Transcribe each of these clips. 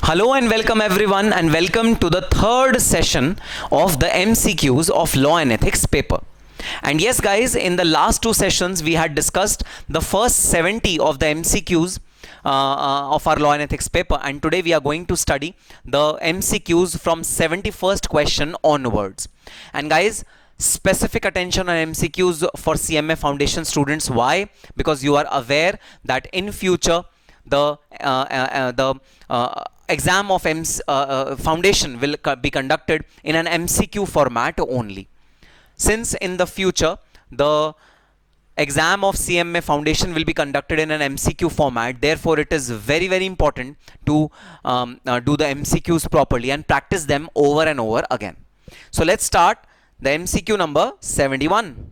Hello and welcome everyone, and welcome to the third session of the MCQs of Law and Ethics paper. And yes guys, in the last two sessions we had discussed the first 70 of the MCQs of our Law and Ethics paper, and today we are going to study the MCQs from 71st question onwards. And guys, specific attention on MCQs for CMA Foundation students. Why? Because you are aware that in future the exam of Foundation will be conducted in an MCQ format only. Since in the future the exam of CMA Foundation will be conducted in an MCQ format, therefore it is very important to do the MCQs properly and practice them over and over again. So let's start the MCQ number 71.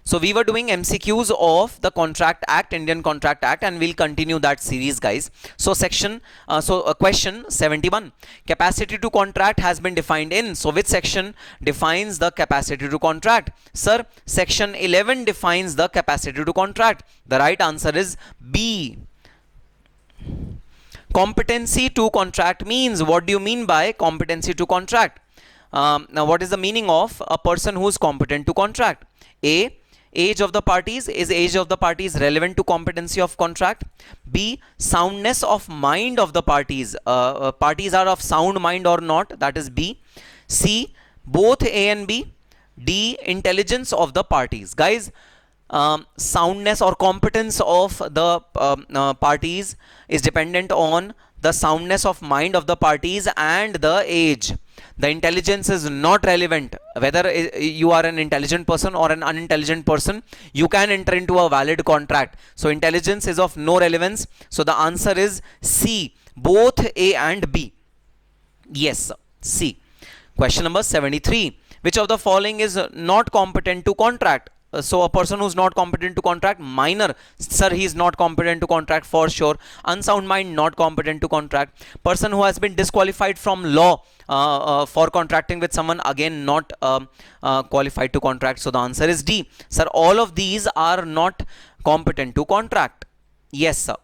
So we were doing MCQs of the Contract Act, Indian Contract Act, and we'll continue that series, guys. So question 71. Capacity to contract has been defined in. So which section defines the capacity to contract? Sir, section 11 defines the capacity to contract. The right answer is B. Competency to contract means, what do you mean by competency to contract? Now what is the meaning of a person who is competent to contract? A. Age of the parties. Is age of the parties relevant to competency of contract? B. Soundness of mind of the parties. Parties are of sound mind or not? That is B. C. Both A and B. D. Intelligence of the parties. Guys, soundness or competence of the parties is dependent on the soundness of mind of the parties and the age. The intelligence is not relevant. Whether you are an intelligent person or an unintelligent person, you can enter into a valid contract. So intelligence is of no relevance. So the answer is C, both A and B. Yes, C. Question number 73. Which of the following is not competent to contract? So a person who's not competent to contract: minor, sir, he is not competent to contract for sure. Unsound mind, not competent to contract. Person who has been disqualified from law for contracting with someone, again not qualified to contract. So the answer is D. Sir, all of these are not competent to contract. Yes, sir.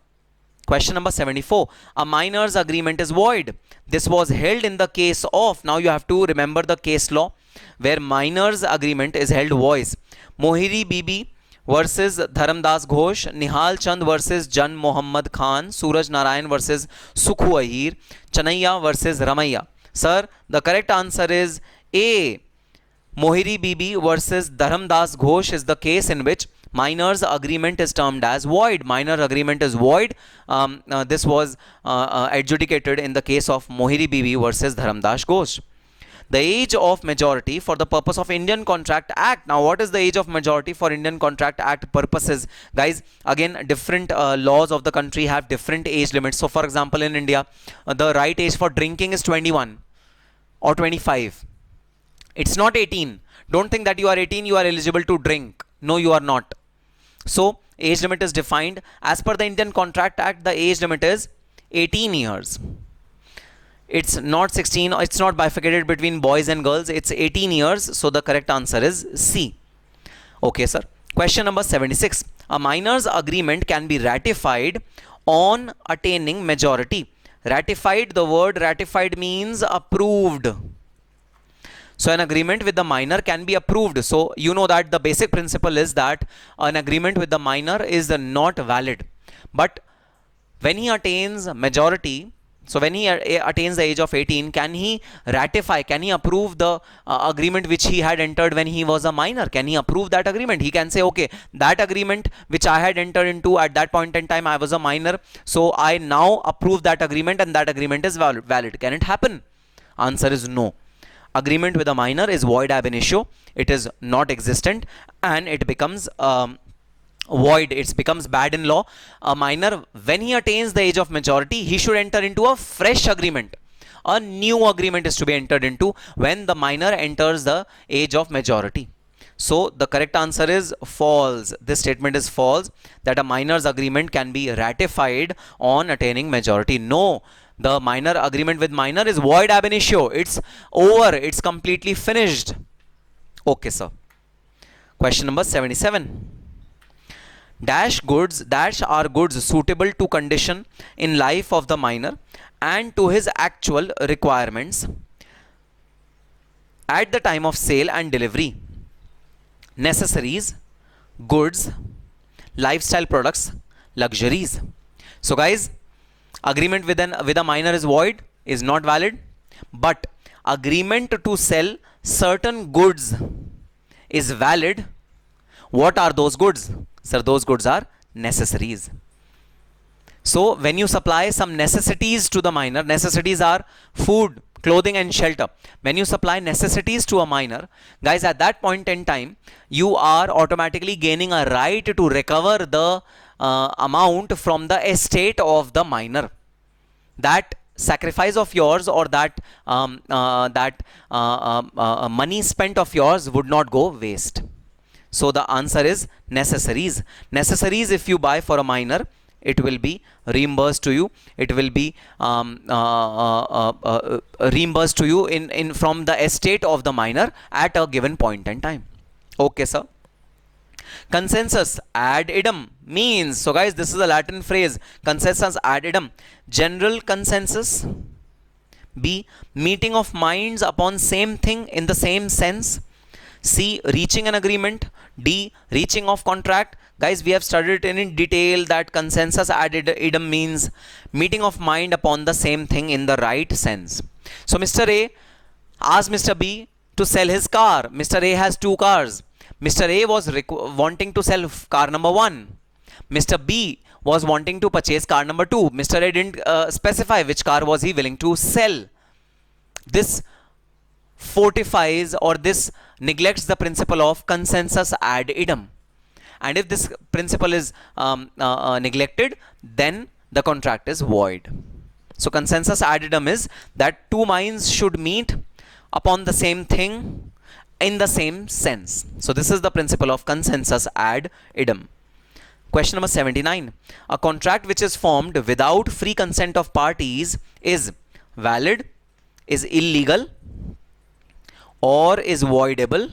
Question number 74. A minor's agreement is void. This was held in the case of, now you have to remember the case law where minor's agreement is held void. Mohiri Bibi versus Dharamdas Ghosh, Nihal Chand versus Jan Mohammad Khan, Suraj Narayan versus Sukhu Ahir, Chanaiya versus Ramaiya. Sir, the correct answer is A. Mohiri Bibi versus Dharamdas Ghosh is the case in which minor's agreement is termed as void. Minor agreement is void. This was adjudicated in the case of Mohiri Bibi versus Dharamdas Ghosh. The age of majority for the purpose of Indian Contract Act. Now what is the age of majority for Indian Contract Act purposes? Guys, again, different laws of the country have different age limits. So for example, in India, the right age for drinking is 21 or 25. It's not 18. Don't think that you are 18, you are eligible to drink. No, you are not. So age limit is defined as per the Indian Contract Act. The age limit is 18 years. It's not 16. It's not bifurcated between boys and girls. It's 18 years. So the correct answer is C. Okay, sir. Question number 76. A minor's agreement can be ratified on attaining majority. Ratified, the word ratified means approved. So an agreement with the minor can be approved. So you know that the basic principle is that an agreement with the minor is not valid. But when he attains majority, so when he attains the age of 18, can he ratify, can he approve the agreement which he had entered when he was a minor? Can he approve that agreement? He can say, okay, that agreement which I had entered into at that point in time, I was a minor, so I now approve that agreement and that agreement is valid. Can it happen? Answer is no. Agreement with a minor is void ab initio. It is not existent and it becomes void. It becomes bad in law. A minor, when he attains the age of majority, he should enter into a fresh agreement. A new agreement is to be entered into when the minor enters the age of majority. So the correct answer is false. This statement is false, that a minor's agreement can be ratified on attaining majority. No, the minor agreement with minor is void ab initio. It's over. It's completely finished. Okay, sir. Question number 77. dash are goods suitable to condition in life of the minor and to his actual requirements at the time of sale and delivery. Necessaries, goods, lifestyle products, luxuries. So guys, agreement with a minor is void, is not valid, but agreement to sell certain goods is valid. What are those goods? Sir, those goods are necessaries. So when you supply some necessities to the minor, necessities are food, clothing and shelter. When you supply necessities to a minor, guys, at that point in time, you are automatically gaining a right to recover the amount from the estate of the minor. That sacrifice of yours or that money spent of yours would not go waste. So the answer is necessaries. Necessaries, if you buy for a minor, it will be reimbursed to you. It will be reimbursed to you in from the estate of the minor at a given point in time. Okay, sir. Consensus ad idem means, so guys, this is a Latin phrase, consensus ad idem, general consensus. B, meeting of minds upon same thing in the same sense. C, reaching an agreement. D, reaching of contract. Guys, we have studied it in detail that consensus ad idem means meeting of mind upon the same thing in the right sense. So Mr. A asked Mr. B to sell his car. Mr. A has two cars. Mr. A was wanting to sell car number 1. Mr. B was wanting to purchase car number 2. Mr. A didn't specify which car was he willing to sell. This fortifies or this neglects the principle of consensus ad idem. And if this principle is neglected, then the contract is void. So consensus ad idem is that two minds should meet upon the same thing in the same sense. So this is the principle of consensus ad idem. Question number 79. A contract which is formed without free consent of parties is valid, is illegal, or is voidable,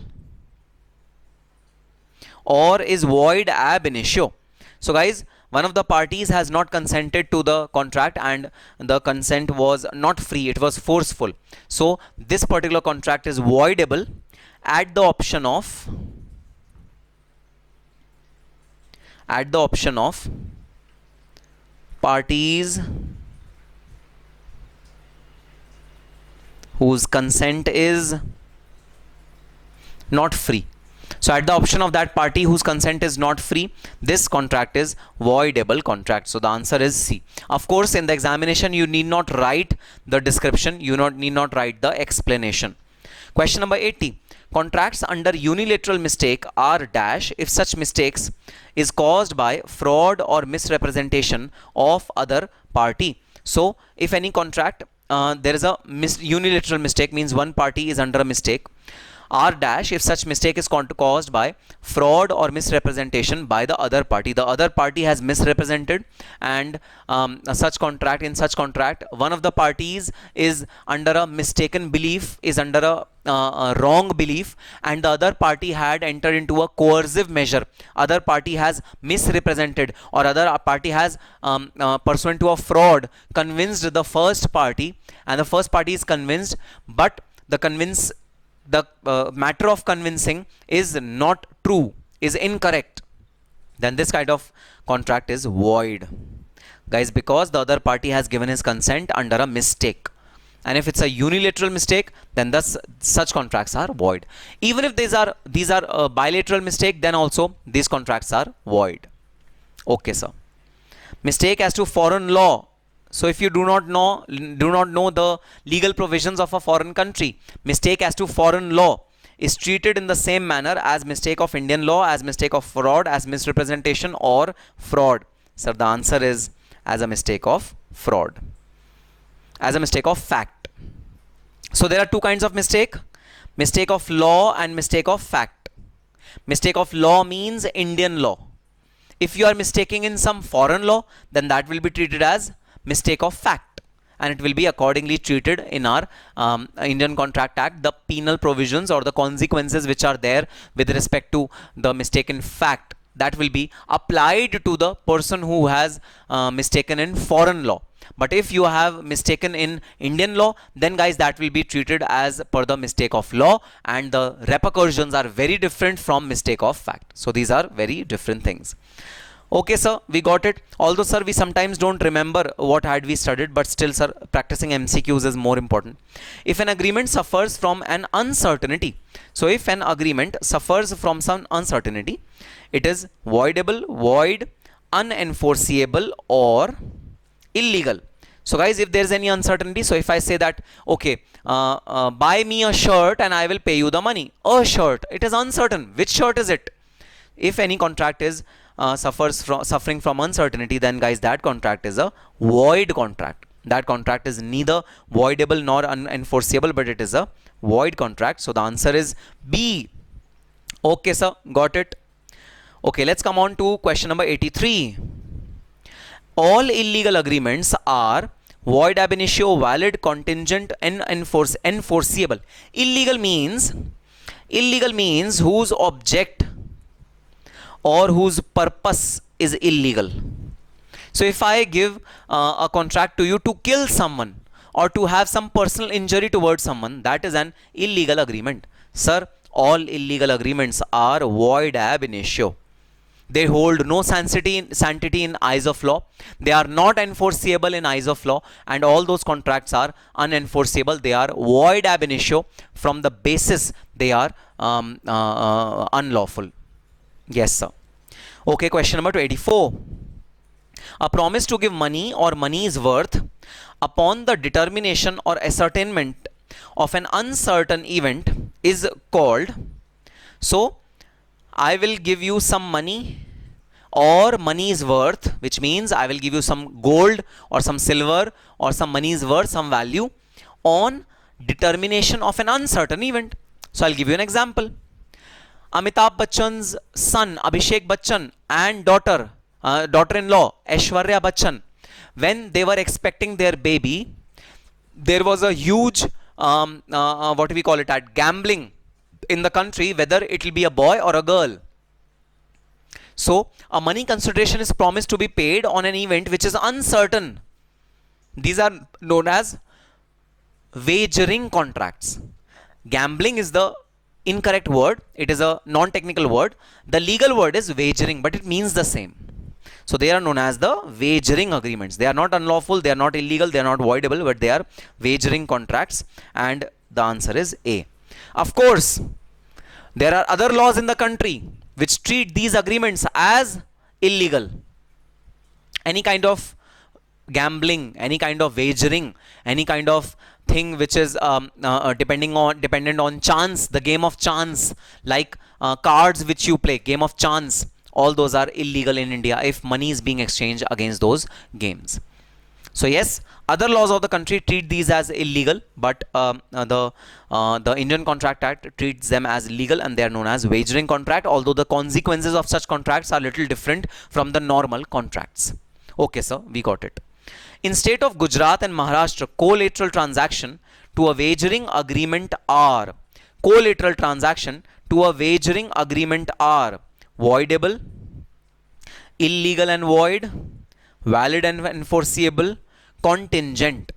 or is void ab initio. So guys, one of the parties has not consented to the contract and the consent was not free, it was forceful. So this particular contract is voidable at the option of parties whose consent is not free. So at the option of that party whose consent is not free, this contract is voidable contract. So the answer is C. Of course, in the examination, you need not write the description, you need not write the explanation. Question number 80. Contracts under unilateral mistake are dash if such mistakes is caused by fraud or misrepresentation of other party. So if any contract, there is a unilateral mistake, means one party is under a mistake, R dash if such mistake is caused by fraud or misrepresentation by the other party. The other party has misrepresented and in such contract one of the parties is under a mistaken belief, is under a wrong belief, and the other party had entered into a coercive measure. Other party has misrepresented or other party has pursuant to a fraud convinced the first party, and the first party is convinced, but the matter of convincing is not true, is incorrect, then this kind of contract is void, guys, because the other party has given his consent under a mistake. And if it's a unilateral mistake, then thus such contracts are void. Even if these are a bilateral mistake, then also these contracts are void. Okay, sir. Mistake as to foreign law. So if you do not know the legal provisions of a foreign country, mistake as to foreign law is treated in the same manner as mistake of Indian law, as mistake of fraud, as misrepresentation or fraud. So the answer is as a mistake of fraud, as a mistake of fact. So there are two kinds of mistake of law and mistake of fact. Mistake of law means Indian law. If you are mistaking in some foreign law, then that will be treated as mistake of fact, and it will be accordingly treated in our Indian Contract Act, the penal provisions or the consequences which are there with respect to the mistaken fact, that will be applied to the person who has mistaken in foreign law. But if you have mistaken in Indian law, then guys that will be treated as per the mistake of law, and the repercussions are very different from mistake of fact. So these are very different things. Okay sir, we got it. Although sir, we sometimes don't remember what had we studied, but still sir, practicing MCQs is more important. If an agreement suffers from an uncertainty, so if an agreement suffers from some uncertainty, it is voidable, void, unenforceable, or illegal. So guys, if there is any uncertainty, so if I say that, okay, buy me a shirt and I will pay you the money. A shirt, it is uncertain. Which shirt is it? If any contract is suffering from uncertainty, then guys that contract is a void contract. That contract is neither voidable nor unenforceable, but it is a void contract. So the answer is B. Okay sir, got it. Okay, let's come on to question number 83. All illegal agreements are void ab initio, valid, contingent, and enforceable. Illegal means whose object or whose purpose is illegal. So if I give a contract to you to kill someone or to have some personal injury towards someone, that is an illegal agreement. Sir, all illegal agreements are void ab initio. They hold no sanctity in eyes of law. They are not enforceable in eyes of law, and all those contracts are unenforceable. They are void ab initio. From the basis they are unlawful. Yes sir. Okay, question number 84. A promise to give money or money's worth upon the determination or ascertainment of an uncertain event is called. So I will give you some money or money's worth, which means I will give you some gold or some silver or some money's worth, some value, on determination of an uncertain event. So I'll give you an example. Amitabh Bachchan's son Abhishek Bachchan and daughter-in-law Aishwarya Bachchan, when they were expecting their baby, there was a huge what do we call it, at gambling in the country, whether it will be a boy or a girl. So a money consideration is promised to be paid on an event which is uncertain. These are known as wagering contracts. Gambling is the incorrect word. It is a non-technical word. The legal word is wagering, but it means the same. So they are known as the wagering agreements. They are not unlawful, they are not illegal, they are not voidable, but they are wagering contracts, and the answer is A. Of course, there are other laws in the country which treat these agreements as illegal. Any kind of gambling, any kind of wagering, any kind of thing which is dependent on chance, the game of chance, like cards which you play, game of chance, all those are illegal in India if money is being exchanged against those games. So yes, other laws of the country treat these as illegal, but the Indian Contract Act treats them as legal, and they are known as wagering contract, although the consequences of such contracts are little different from the normal contracts. Okay sir, we got it. In state of Gujarat and Maharashtra, collateral transaction to a wagering agreement are voidable, illegal and void, valid and enforceable, contingent.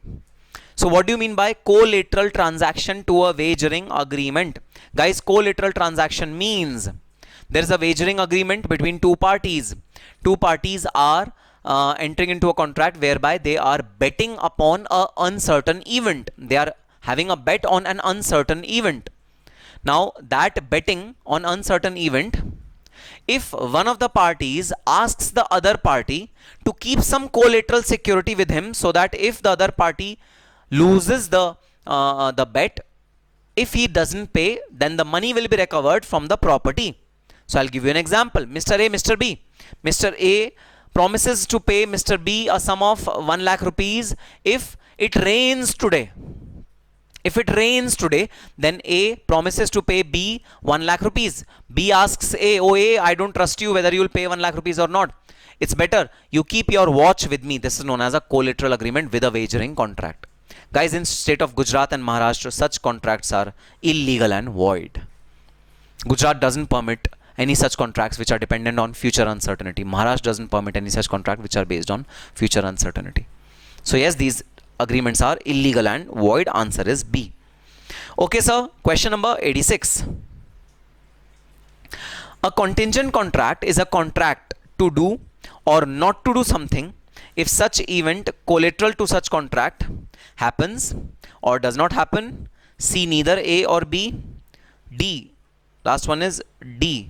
So what do you mean by collateral transaction to a wagering agreement? Guys, collateral transaction means there is a wagering agreement between two parties. Two parties are entering into a contract whereby they are betting upon an uncertain event. They are having a bet on an uncertain event. Now that betting on uncertain event, if one of the parties asks the other party to keep some collateral security with him, so that if the other party loses the bet, if he doesn't pay, then the money will be recovered from the property. So I'll give you an example. Mr. A, Mr. B. Mr. A promises to pay Mr. B a sum of 1 lakh rupees if it rains today. If it rains today, then A promises to pay B 1 lakh rupees. B asks A, oh A, I don't trust you whether you will pay 1 lakh rupees or not. It's better you keep your watch with me. This is known as a collateral agreement with a wagering contract. Guys, in state of Gujarat and Maharashtra, such contracts are illegal and void. Gujarat doesn't permit any such contracts which are dependent on future uncertainty. Maharashtra doesn't permit any such contract which are based on future uncertainty. So yes, these agreements are illegal and void. Answer is B. Okay sir, question number 86. A contingent contract is a contract to do or not to do something if such event collateral to such contract happens or does not happen. C, neither A or B. D, last one is D.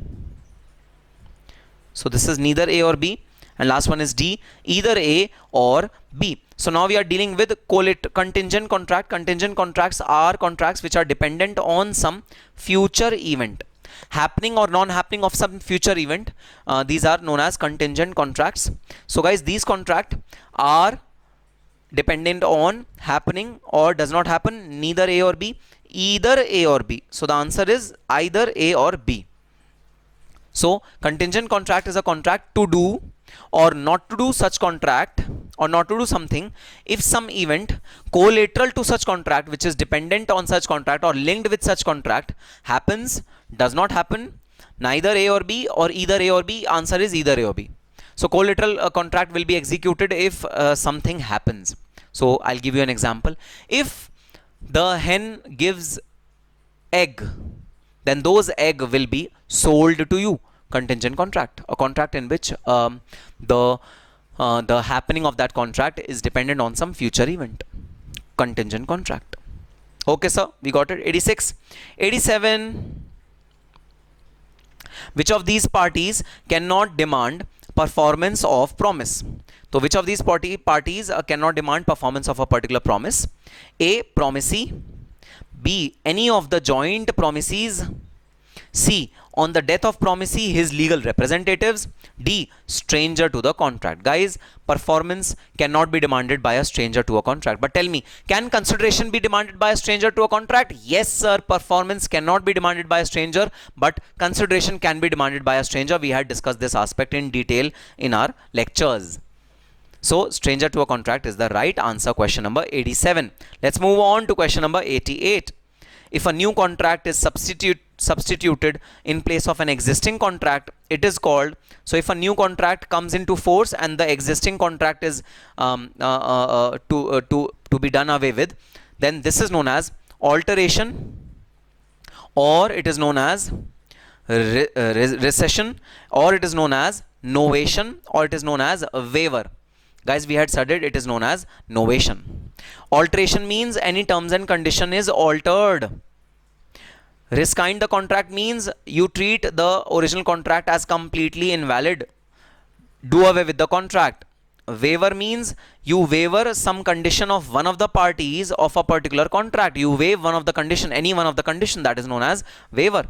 So this is neither A or B, and last one is D, either A or B. So now we are dealing with contingent contract. Contingent contracts are contracts which are dependent on some future event, happening or non-happening of some future event. These are known as contingent contracts. So guys, these contracts are dependent on happening or does not happen, neither A or B, either A or B. So the answer is either A or B. So contingent contract is a contract to do or not to do such contract or not to do something if some event collateral to such contract, which is dependent on such contract or linked with such contract, happens, does not happen, neither A or B, or either A or B. Answer is either A or B. So collateral contract will be executed if something happens. So I'll give you an example. If the hen gives egg, then those egg will be sold to you. Contingent contract, a contract in which the happening of that contract is dependent on some future event. Contingent contract. Okay sir, we got it. 86. 87. Which of these parties cannot demand performance of promise? So which of these parties cannot demand performance of a particular promise? A, promisee. B, any of the joint promisees. C, on the death of promisee, his legal representatives. D, stranger to the contract. Guys, performance cannot be demanded by a stranger to a contract. But tell me, can consideration be demanded by a stranger to a contract? Yes sir, performance cannot be demanded by a stranger, but consideration can be demanded by a stranger. We had discussed this aspect in detail in our lectures. So stranger to a contract is the right answer, question number 87. Let's move on to question number 88. If a new contract is substituted in place of an existing contract, it is called, so if a new contract comes into force and the existing contract is to be done away with, then this is known as alteration, or it is known as recession, or it is known as novation, or it is known as waiver. Guys, we had studied it is known as novation. Alteration means any terms and condition is altered. Rescind the contract means you treat the original contract as completely invalid. Do away with the contract. Waiver means you waiver some condition of one of the parties of a particular contract. You waive one of the condition, any one of the condition, that is known as waiver.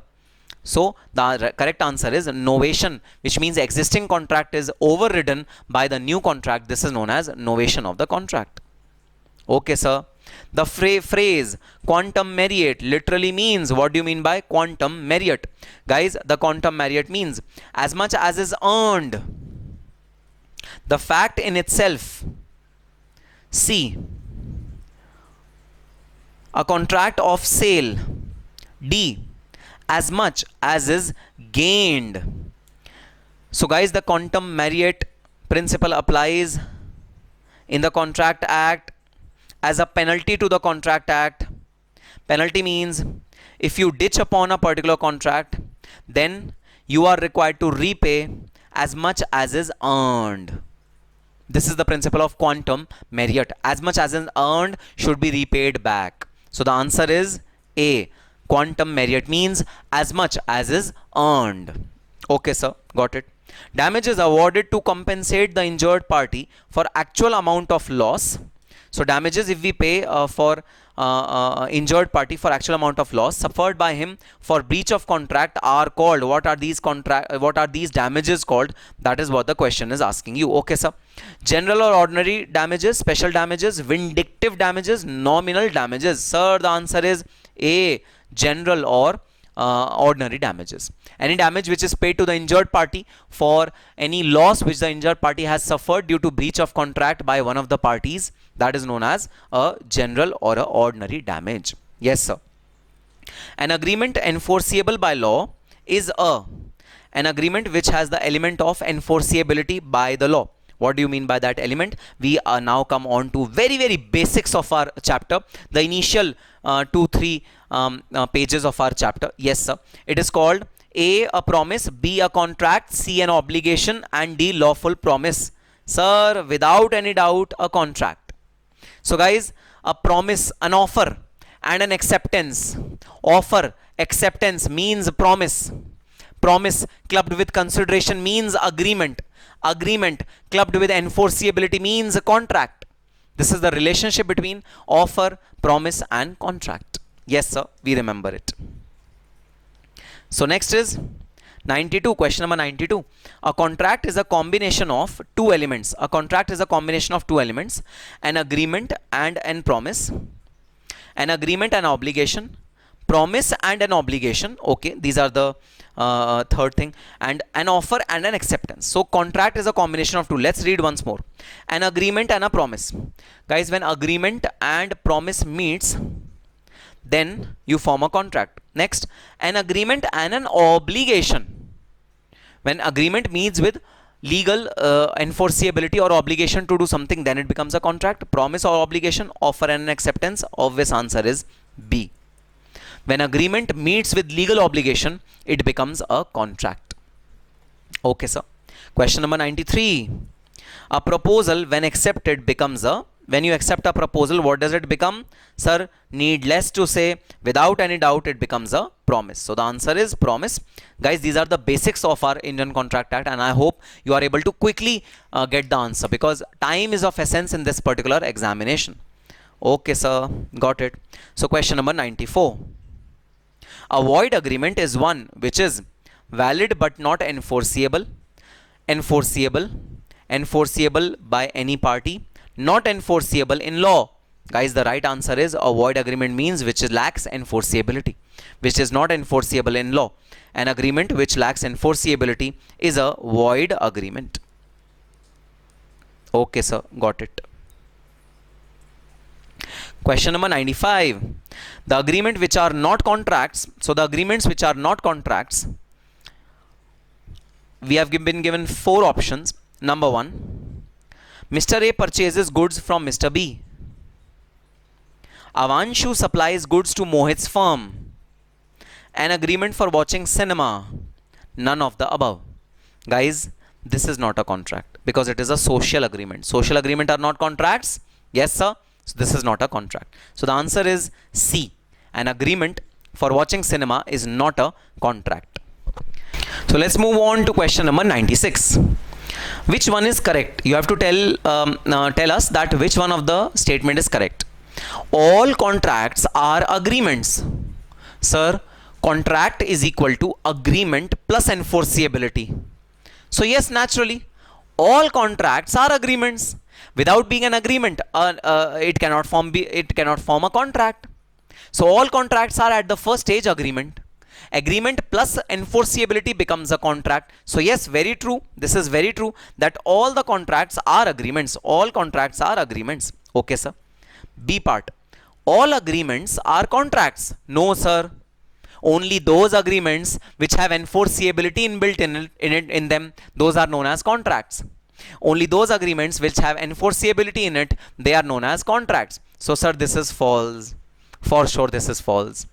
So the correct answer is novation, which means existing contract is overridden by the new contract. This is known as novation of the contract. Okay sir. The phrase quantum merit literally means, what do you mean by quantum merit? Guys, the quantum merit means as much as is earned. The fact in itself. C, a contract of sale. D, as much as is gained. So guys, the quantum merit principle applies in the Contract Act as a penalty to the Contract Act. Penalty means if you ditch upon a particular contract, then you are required to repay as much as is earned. This is the principle of quantum merit. As much as is earned should be repaid back. So the answer is A. Quantum merit means as much as is earned. Okay sir, got it. Damage is awarded to compensate the injured party for actual amount of loss. So damages, if we pay for injured party for actual amount of loss suffered by him for breach of contract, are called, what are these damages called? That is what the question is asking you. Okay sir. General or ordinary damages, special damages, vindictive damages, nominal damages. Sir, the answer is A. General or ordinary damages. Any damage which is paid to the injured party for any loss which the injured party has suffered due to breach of contract by one of the parties, that is known as a general or a ordinary damage. Yes sir. An agreement enforceable by law is an agreement which has the element of enforceability by the law. What do you mean by that element? We are now come on to very basics of our chapter, the initial 2-3 pages of our chapter. Yes sir, it is called A promise, B a contract, C an obligation, and D lawful promise. Sir, without any doubt, a contract. So guys, a promise, an offer and an acceptance. Offer, acceptance means promise. Promise clubbed with consideration means agreement. Agreement clubbed with enforceability means a contract. This is the relationship between offer, promise and contract. Yes sir, we remember it. So next is 92, question number 92. A contract is a combination of two elements. A contract is a combination of two elements, an agreement and an promise. An agreement and obligation, promise and an obligation. Okay, these are the third thing, and an offer and an acceptance. So contract is a combination of two. Let's read once more. An agreement and a promise. Guys, when agreement and promise meets, then you form a contract. Next, an agreement and an obligation. When agreement meets with legal enforceability or obligation to do something, then it becomes a contract. Promise or obligation, offer and an acceptance. Obvious answer is B. When agreement meets with legal obligation, it becomes a contract. Okay sir. Question number 93. A proposal when accepted becomes a, when you accept a proposal, what does it become? Sir, needless to say, without any doubt, it becomes a promise. So the answer is promise. Guys, these are the basics of our Indian Contract Act, and I hope you are able to quickly get the answer, because time is of essence in this particular examination. Okay sir, got it. So question number 94. A void agreement is one which is valid but not enforceable, enforceable, enforceable by any party, not enforceable in law. Guys, the right answer is a void agreement means which lacks enforceability, which is not enforceable in law. An agreement which lacks enforceability is a void agreement. Okay sir, got it. Question number 95. The agreement which are not contracts. So the agreements which are not contracts, we have been given 4 options. Number 1, Mr. A purchases goods from Mr. B. Avanshu supplies goods to Mohit's firm. An agreement for watching cinema. None of the above. Guys, this is not a contract because it is a social agreement. Social agreement are not contracts. Yes sir. So this is not a contract. So the answer is C. An agreement for watching cinema is not a contract. So let's move on to question number 96. Which one is correct? You have to tell us that which one of the statement is correct. All contracts are agreements. Sir, contract is equal to agreement plus enforceability. So yes, naturally, all contracts are agreements. Without being an agreement, it cannot form a contract. So all contracts are at the first stage agreement. Agreement plus enforceability becomes a contract. So yes, very true. This is very true that all the contracts are agreements. All contracts are agreements. Okay, sir. B part. All agreements are contracts. No, sir. Only those agreements which have enforceability inbuilt in them, those are known as contracts. Only those agreements which have enforceability in it, they are known as contracts. So sir, this is false. For sure, this is false.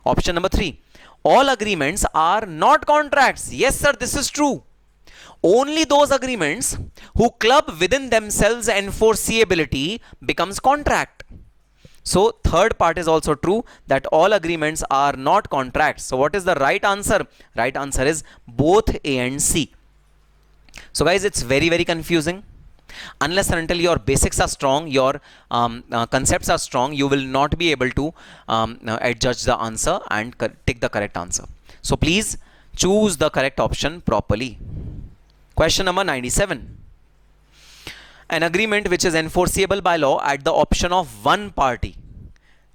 Option number 3. All agreements are not contracts. Yes sir, this is true. Only those agreements who club within themselves enforceability becomes contract. So third part is also true, that all agreements are not contracts. So what is the right answer? Right answer is both A and C. So guys, it's very confusing. Unless and until your basics are strong, your concepts are strong, you will not be able to adjudge the answer and take the correct answer. So please choose the correct option properly. Question number 97. An agreement which is enforceable by law at the option of one party.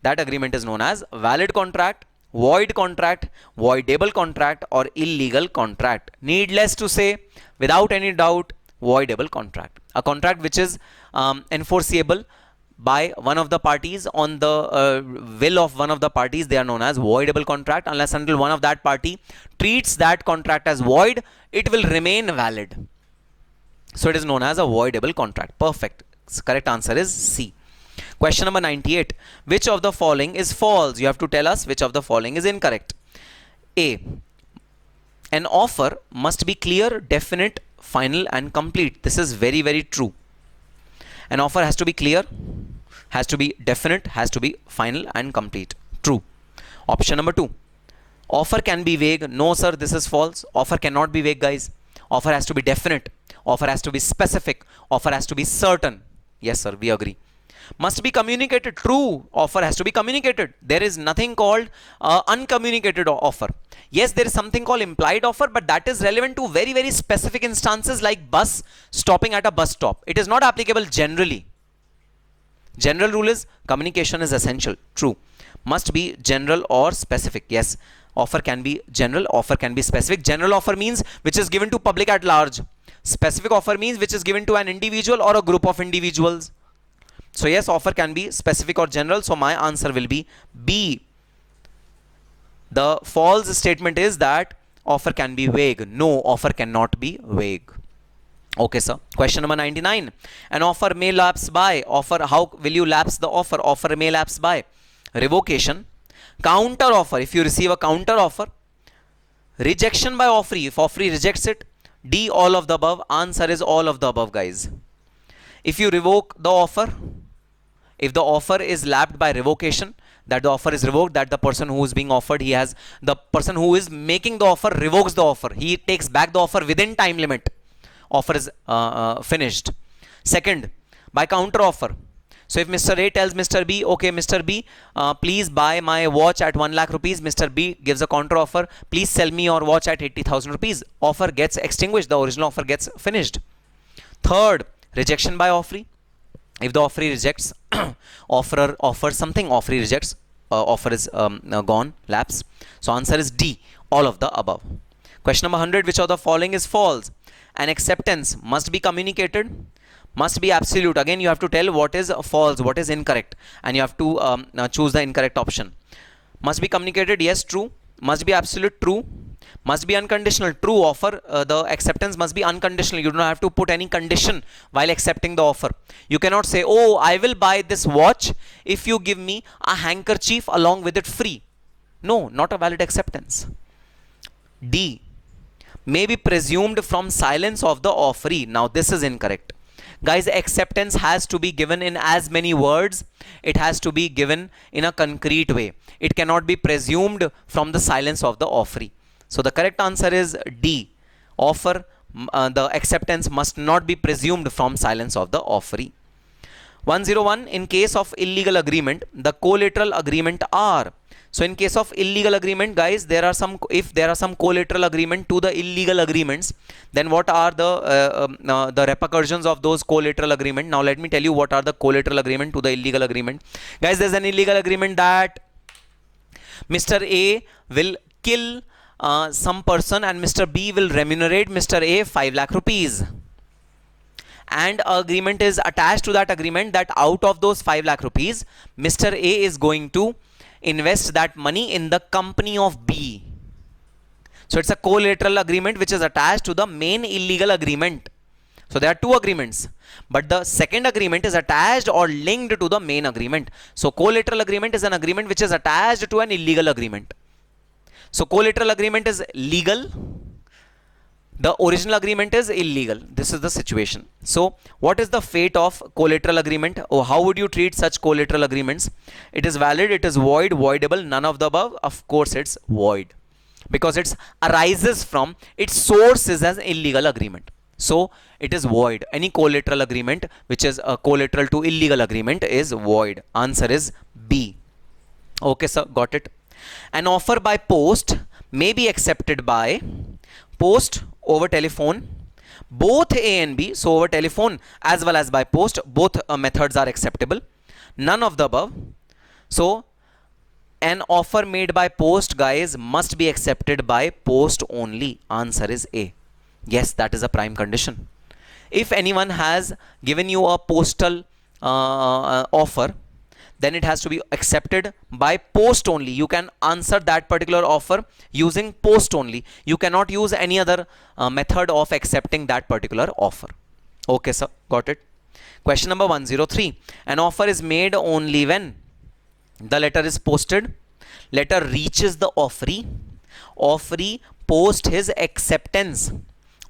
That agreement is known as valid contract, void contract, voidable contract, or illegal contract. Needless to say, without any doubt, voidable contract. A contract which is enforceable by one of the parties on the will of one of the parties, they are known as voidable contract. Unless until one of that party treats that contract as void, it will remain valid. So it is known as a voidable contract. Perfect. Correct answer is C. Question number 98. Which of the following is false? You have to tell us which of the following is incorrect. A. An offer must be clear, definite, final and complete. This is very, very true. An offer has to be clear, has to be definite, has to be final and complete. True. Option number 2. Offer can be vague. No sir, this is false. Offer cannot be vague, guys. Offer has to be definite. Offer has to be specific. Offer has to be certain. Yes sir, we agree. Must be communicated. True. Offer has to be communicated. There is nothing called uncommunicated offer. Yes, there is something called implied offer, but that is relevant to very, very specific instances like bus stopping at a bus stop. It is not applicable generally. General rule is communication is essential. True. Must be general or specific. Yes. Offer can be general, offer can be specific. General offer means which is given to public at large. Specific offer means which is given to an individual or a group of individuals. So yes, offer can be specific or general. So my answer will be B. The false statement is that offer can be vague. No, offer cannot be vague. Okay, sir. Question number 99. An offer may lapse by. Offer, how will you lapse the offer? Offer may lapse by revocation, counter offer if you receive a counter offer, rejection by offeree if offeree rejects it. D. All of the above. Answer is all of the above, guys. If you revoke the offer, if the offer is lapped by revocation, that the offer is revoked, that the person who is being offered, the person who is making the offer revokes the offer. He takes back the offer within time limit. Offer is finished. Second, by counter offer. So if Mr. A tells Mr. B, okay, Mr. B, please buy my watch at 1 lakh rupees. Mr. B gives a counter offer. Please sell me your watch at 80,000 rupees. Offer gets extinguished. The original offer gets finished. Third, rejection by offeree. If the offeree rejects, offerer offers something, offeree rejects, offer is gone, lapse. So answer is D, all of the above. Question number 100, which of the following is false? An acceptance must be communicated, must be absolute. Again, you have to tell what is false, what is incorrect, and you have to choose the incorrect option. Must be communicated, yes, true. Must be absolute, true. Must be unconditional, true. Offer, the acceptance must be unconditional. You do not have to put any condition while accepting the offer. You cannot say, oh, I will buy this watch if you give me a handkerchief along with it free. No, not a valid acceptance. D. May be presumed from silence of the offeree. Now this is incorrect. Guys, acceptance has to be given in as many words. It has to be given in a concrete way. It cannot be presumed from the silence of the offeree. So the correct answer is D. Offer, the acceptance must not be presumed from silence of the offeree. 101. In case of illegal agreement, the collateral agreement are. So in case of illegal agreement, guys, if there are some collateral agreement to the illegal agreements, then what are the repercussions of those collateral agreement? Now let me tell you what are the collateral agreement to the illegal agreement. Guys, there's an illegal agreement that Mr. A will kill some person and Mr. B will remunerate Mr. A 5 lakh rupees. And agreement is attached to that agreement that out of those 5 lakh rupees, Mr. A is going to invest that money in the company of B. So it's a collateral agreement which is attached to the main illegal agreement. So there are two agreements, but the second agreement is attached or linked to the main agreement. So collateral agreement is an agreement which is attached to an illegal agreement. So collateral agreement is legal. The original agreement is illegal. This is the situation. So what is the fate of collateral agreement? Or how would you treat such collateral agreements? It is valid, it is void, voidable, none of the above. Of course it's void, because it arises from, its source is as illegal agreement. So it is void. Any collateral agreement which is a collateral to illegal agreement is void. Answer is B. Okay, sir, got it. An offer by post may be accepted by post, over telephone, both A and B. So over telephone as well as by post, both methods are acceptable. None of the above. So an offer made by post, guys, must be accepted by post only. Answer is A. Yes, that is a prime condition. If anyone has given you a postal offer, then it has to be accepted by post only. You can answer that particular offer using post only. You cannot use any other method of accepting that particular offer. Okay, sir, got it. Question number 103. An offer is made only when the letter is posted, letter reaches the offeree post his acceptance,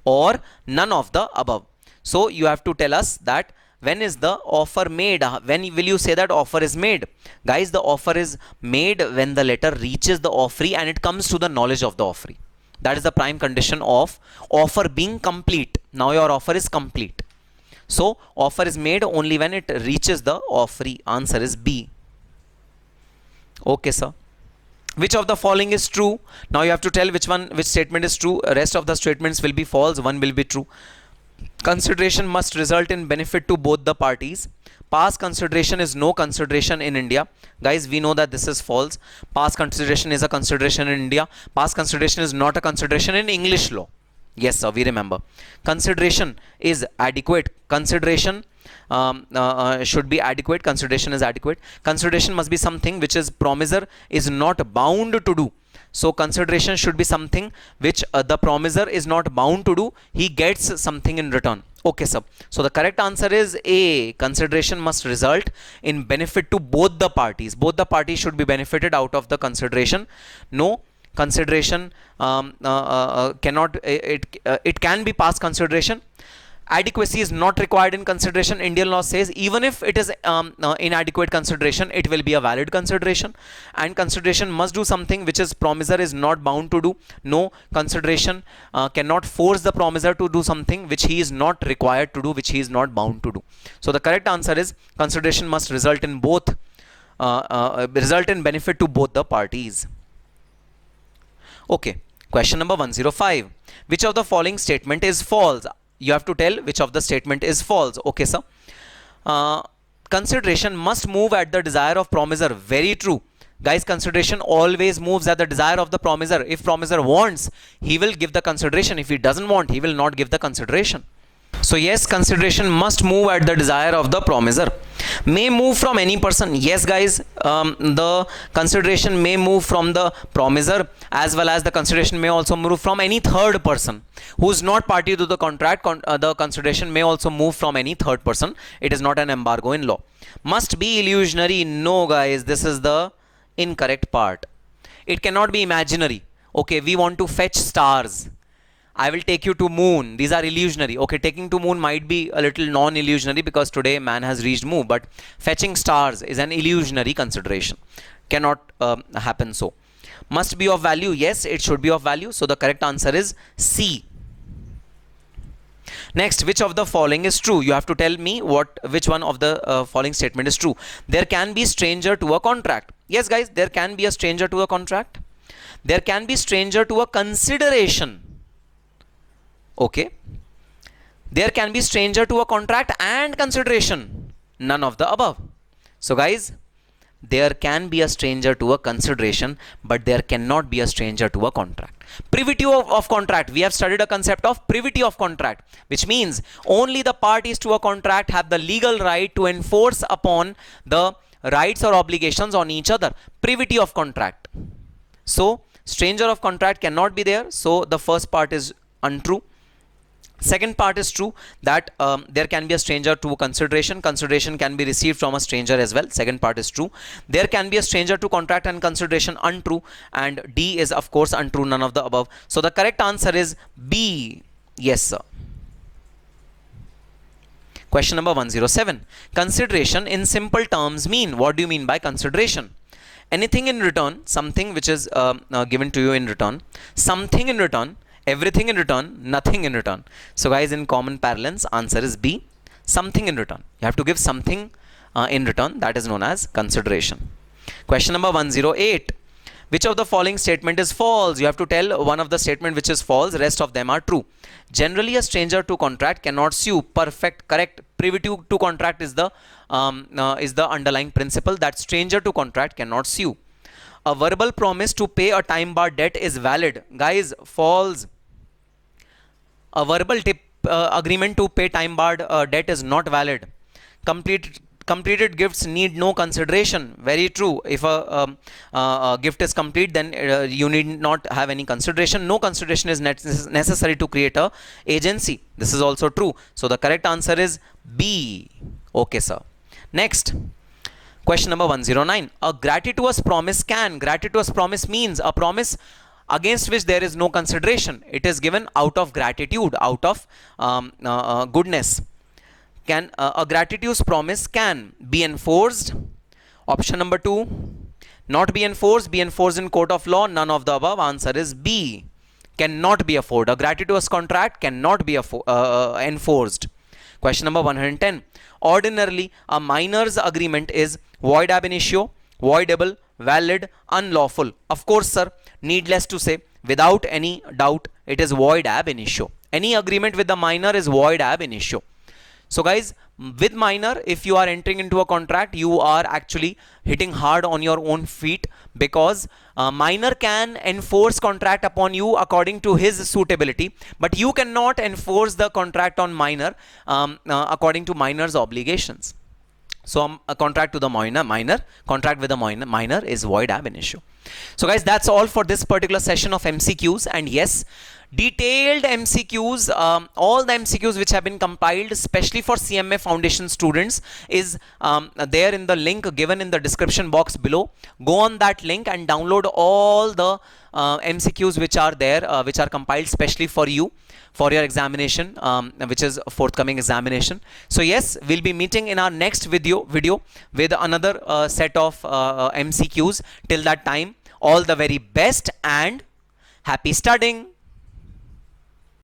or none of the above. So you have to tell us that when is the offer made? When will you say that offer is made? Guys, the offer is made when the letter reaches the offeree and it comes to the knowledge of the offeree. That is the prime condition of offer being complete. Now your offer is complete. So offer is made only when it reaches the offeree. Answer is B. Okay, sir. Which of the following is true? Now you have to tell which statement is true. Rest of the statements will be false. One will be true. Consideration must result in benefit to both the parties. Past consideration is no consideration in India. Guys, we know that this is false. Past consideration is a consideration in India. Past consideration is not a consideration in English law. Yes, sir, we remember. Consideration is adequate. Consideration should be adequate. Consideration is adequate. Consideration must be something which is promiser is not bound to do. So consideration should be something which the promiser is not bound to do. He gets something in return. Okay, sir. So the correct answer is A. Consideration must result in benefit to both the parties. Both the parties should be benefited out of the consideration. No consideration cannot, it can be past consideration. Adequacy is not required in consideration. Indian law says even if it is inadequate consideration, it will be a valid consideration. And consideration must do something which is promiser is not bound to do. No consideration cannot force the promiser to do something which he is not required to do, which he is not bound to do. So the correct answer is consideration must result in both, result in benefit to both the parties. Okay, question number 105. Which of the following statement is false? You have to tell which of the statement is false. Okay, sir. Consideration must move at the desire of promiser. Very true. Guys, consideration always moves at the desire of the promiser. If promiser wants, he will give the consideration. If he doesn't want, he will not give the consideration. So yes, consideration must move at the desire of the promiser. May move from any person. Yes, guys, the consideration may move from the promiser, as well as the consideration may also move from any third person who is not party to the contract. The consideration may also move from any third person. It is not an embargo in law. Must be illusionary. No, guys, this is the incorrect part. It cannot be imaginary. Okay, we want to fetch stars. I will take you to moon. These are illusionary. Okay, taking to moon might be a little non-illusionary because today man has reached moon, but fetching stars is an illusionary consideration. Cannot happen so. Must be of value. Yes, it should be of value. So the correct answer is C. Next, which of the following is true? You have to tell me which one of the following statement is true. There can be stranger to a contract. Yes, guys, there can be a stranger to a contract. There can be stranger to a consideration. Okay. There can be stranger to a contract and consideration. None of the above. So guys, there can be a stranger to a consideration, but there cannot be a stranger to a contract. Privity of contract. We have studied a concept of privity of contract, which means only the parties to a contract have the legal right to enforce upon the rights or obligations on each other. Privity of contract. So stranger of contract cannot be there. So the first part is untrue. Second part is true, that there can be a stranger to consideration. Consideration can be received from a stranger as well. Second part is true. There can be a stranger to contract and consideration. Untrue. And D is of course untrue. None of the above. So the correct answer is B. Yes, sir. Question number 107. Consideration in simple terms mean. What do you mean by consideration? Anything in return, something which is given to you in return, something in return, everything in return, nothing in return. So guys, in common parlance, answer is B. Something in return. You have to give something in return. That is known as consideration. Question number 108. Which of the following statement is false? You have to tell one of the statement which is false. Rest of them are true. Generally, a stranger to contract cannot sue. Perfect. Correct. Privity to contract is the underlying principle, that stranger to contract cannot sue. A verbal promise to pay a time bar debt is valid. Guys, false. A verbal agreement to pay time barred debt is not valid. completed gifts need no consideration. Very true. If a gift is complete, then you need not have any consideration. No consideration is necessary to create a agency. This is also true. So the correct answer is B. Okay, sir. Next. Question number 109. A gratuitous promise can. Gratuitous promise means a promise against which there is no consideration. It is given out of gratitude, out of goodness. Can a gratuitous promise can be enforced? Option number 2. Not be enforced in court of law. None of the above. Answer is B. Cannot be enforced. A gratuitous contract cannot be enforced. Question number 110. Ordinarily, a minor's agreement is void ab initio, voidable, valid, unlawful. Of course, sir, needless to say, without any doubt, it is void ab initio. Any agreement with the minor is void ab initio. So guys, with minor, if you are entering into a contract, you are actually hitting hard on your own feet, because minor can enforce contract upon you according to his suitability, but you cannot enforce the contract on minor according to minor's obligations. So a contract to the minor, contract with the minor is void ab initio. So guys, that's all for this particular session of MCQs. And yes, detailed MCQs, all the MCQs which have been compiled especially for CMA Foundation students is there in the link given in the description box below. Go on that link and download all the MCQs which are there, which are compiled specially for you, for your examination, which is a forthcoming examination. So yes, we'll be meeting in our next video with another set of MCQs. Till that time, all the very best and happy studying.